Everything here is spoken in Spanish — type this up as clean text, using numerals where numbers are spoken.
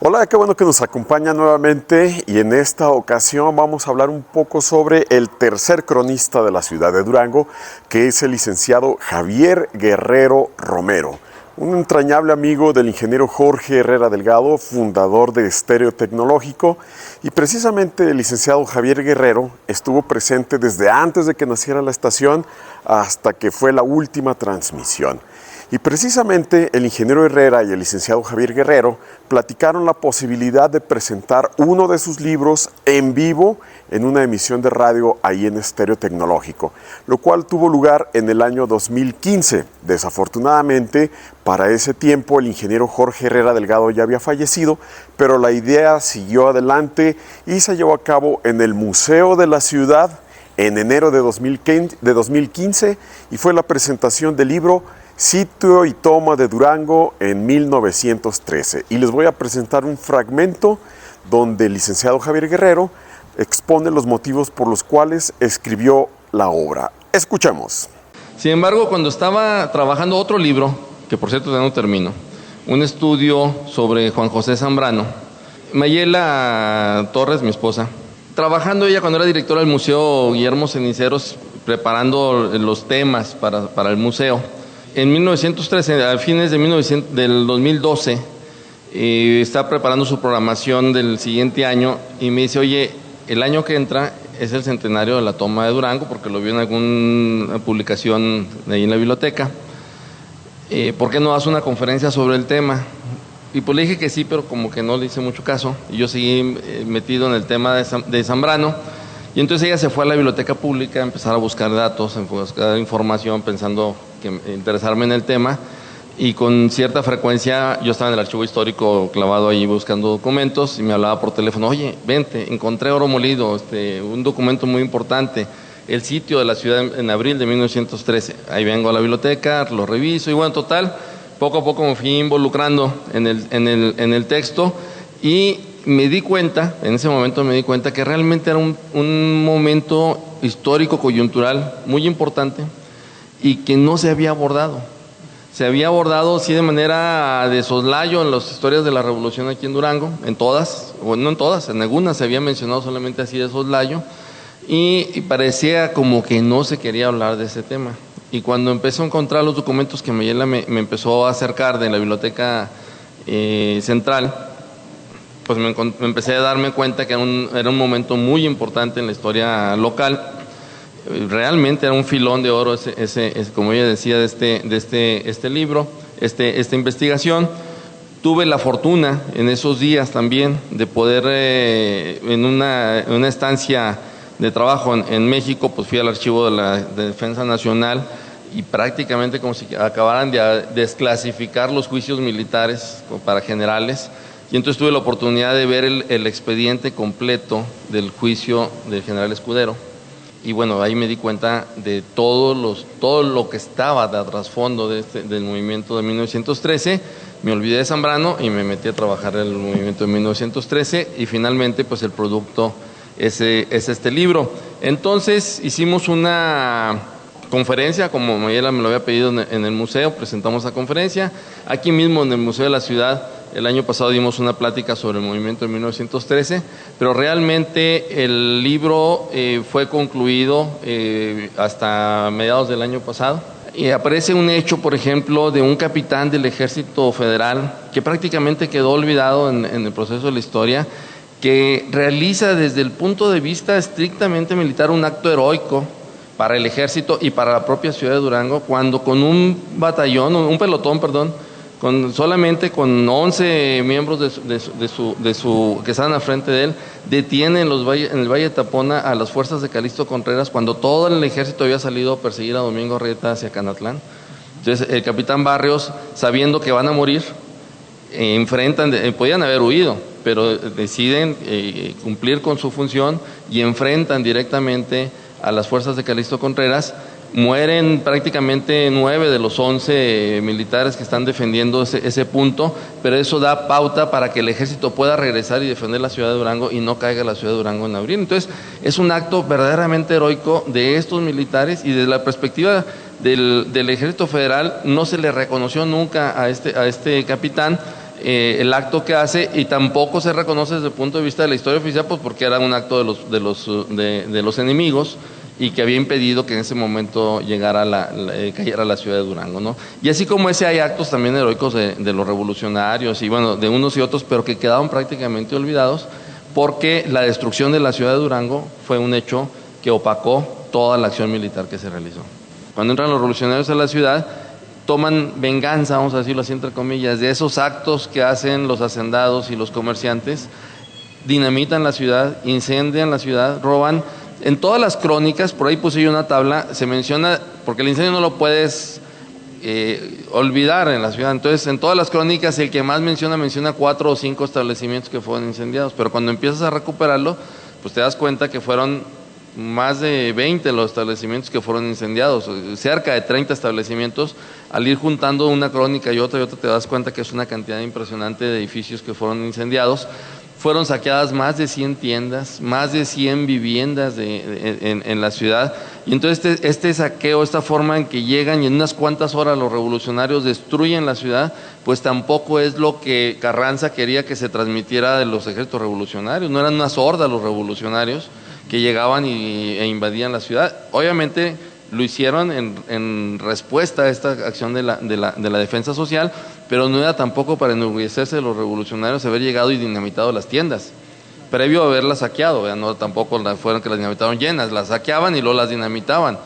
Hola, qué bueno que nos acompaña nuevamente y en esta ocasión vamos a hablar un poco sobre el tercer cronista de la ciudad de Durango, que es el licenciado Javier Guerrero Romero, un entrañable amigo del ingeniero Jorge Herrera Delgado, fundador de Estéreo Tecnológico, y precisamente el licenciado Javier Guerrero estuvo presente desde antes de que naciera la estación hasta que fue la última transmisión. Y precisamente el ingeniero Herrera y el licenciado Javier Guerrero platicaron la posibilidad de presentar uno de sus libros en vivo en una emisión de radio ahí en Estéreo Tecnológico, lo cual tuvo lugar en el año 2015. Desafortunadamente, para ese tiempo el ingeniero Jorge Herrera Delgado ya había fallecido, pero la idea siguió adelante y se llevó a cabo en el Museo de la Ciudad en enero de 2015 y fue la presentación del libro Sitio y Toma de Durango en 1913. Y les voy a presentar un fragmento donde el licenciado Javier Guerrero expone los motivos por los cuales escribió la obra. Escuchemos. Sin embargo, cuando estaba trabajando otro libro, que por cierto ya no termino, un estudio sobre Juan José Zambrano, Mayela Torres, mi esposa, trabajando ella cuando era directora del Museo Guillermo Ceniceros, preparando los temas para el museo. En 1913, a fines del 2012, está preparando su programación del siguiente año y me dice, oye, el año que entra es el centenario de la toma de Durango, porque lo vio en alguna publicación de ahí en la biblioteca. ¿Por qué no haces una conferencia sobre el tema? Y pues le dije que sí, pero como que no le hice mucho caso. Y yo seguí metido en el tema de Zambrano. Y entonces ella se fue a la biblioteca pública a empezar a buscar datos, a buscar información, pensando interesarme en el tema. Y con cierta frecuencia yo estaba en el archivo histórico clavado ahí buscando documentos y me hablaba por teléfono, oye, vente, encontré oro molido, un documento muy importante, el sitio de la ciudad en abril de 1913. Ahí vengo a la biblioteca, lo reviso y bueno, total, poco a poco me fui involucrando en el texto y me di cuenta, en ese momento me di cuenta que realmente era un momento histórico, coyuntural, muy importante y que no se había abordado. Se había abordado, sí, de manera de soslayo en las historias de la revolución aquí en Durango, en todas, o no en todas, en algunas se había mencionado solamente así de soslayo, y parecía como que no se quería hablar de ese tema. Y cuando empecé a encontrar los documentos que Mayela me empezó a acercar de la biblioteca central, pues me empecé a darme cuenta que era un momento muy importante en la historia local. Realmente era un filón de oro como ella decía, de este libro, esta investigación. Tuve la fortuna en esos días también de poder, en una estancia de trabajo en México, pues fui al archivo de Defensa Nacional y prácticamente como si acabaran de desclasificar los juicios militares para generales. Y entonces tuve la oportunidad de ver el expediente completo del juicio del general Escudero. Y bueno, ahí me di cuenta de todo lo que estaba de trasfondo del movimiento de 1913. Me olvidé de Zambrano y me metí a trabajar en el movimiento de 1913 y finalmente pues el producto es este libro. Entonces hicimos una conferencia, como Mayela me lo había pedido en el museo, presentamos la conferencia. Aquí mismo en el Museo de la Ciudad, el año pasado dimos una plática sobre el movimiento de 1913, pero realmente el libro fue concluido hasta mediados del año pasado. Y aparece un hecho, por ejemplo, de un capitán del Ejército Federal que prácticamente quedó olvidado en el proceso de la historia, que realiza desde el punto de vista estrictamente militar un acto heroico para el ejército y para la propia ciudad de Durango, cuando con un pelotón, solamente con 11 miembros que estaban al frente de él, detiene en el Valle de Tapona a las fuerzas de Calixto Contreras cuando todo el ejército había salido a perseguir a Domingo Arrieta hacia Canatlán. Entonces el capitán Barrios, sabiendo que van a morir, podían haber huido, pero deciden cumplir con su función y enfrentan directamente a las fuerzas de Calixto Contreras. Mueren prácticamente 9 de los 11 militares que están defendiendo ese punto, pero eso da pauta para que el ejército pueda regresar y defender la ciudad de Durango y no caiga la ciudad de Durango en abril. Entonces es un acto verdaderamente heroico de estos militares y desde la perspectiva del Ejército Federal no se le reconoció nunca a este capitán el acto que hace, y tampoco se reconoce desde el punto de vista de la historia oficial, pues porque era un acto de los enemigos y que había impedido que en ese momento cayera la ciudad de Durango, ¿no? Y así como ese, hay actos también heroicos de los revolucionarios y bueno, de unos y otros, pero que quedaron prácticamente olvidados porque la destrucción de la ciudad de Durango fue un hecho que opacó toda la acción militar que se realizó. Cuando entran los revolucionarios a la ciudad, toman venganza, vamos a decirlo así entre comillas, de esos actos que hacen los hacendados y los comerciantes, dinamitan la ciudad, incendian la ciudad, roban. En todas las crónicas, por ahí puse yo una tabla, se menciona, porque el incendio no lo puedes olvidar en la ciudad, entonces en todas las crónicas el que más menciona 4 o 5 establecimientos que fueron incendiados, pero cuando empiezas a recuperarlo, pues te das cuenta que fueron más de 20 los establecimientos que fueron incendiados, cerca de 30 establecimientos. Al ir juntando una crónica y otra te das cuenta que es una cantidad impresionante de edificios que fueron incendiados. Fueron saqueadas más de 100 tiendas, más de 100 viviendas en la ciudad. Y entonces este saqueo, esta forma en que llegan y en unas cuantas horas los revolucionarios destruyen la ciudad, pues tampoco es lo que Carranza quería que se transmitiera de los ejércitos revolucionarios. No eran unas hordas los revolucionarios que llegaban e invadían la ciudad. Obviamente lo hicieron en respuesta a esta acción de la defensa social, pero no era tampoco para enorgullecerse de los revolucionarios haber llegado y dinamitado las tiendas, previo a haberlas saqueado, no tampoco fueron que las dinamitaron llenas, las saqueaban y luego las dinamitaban.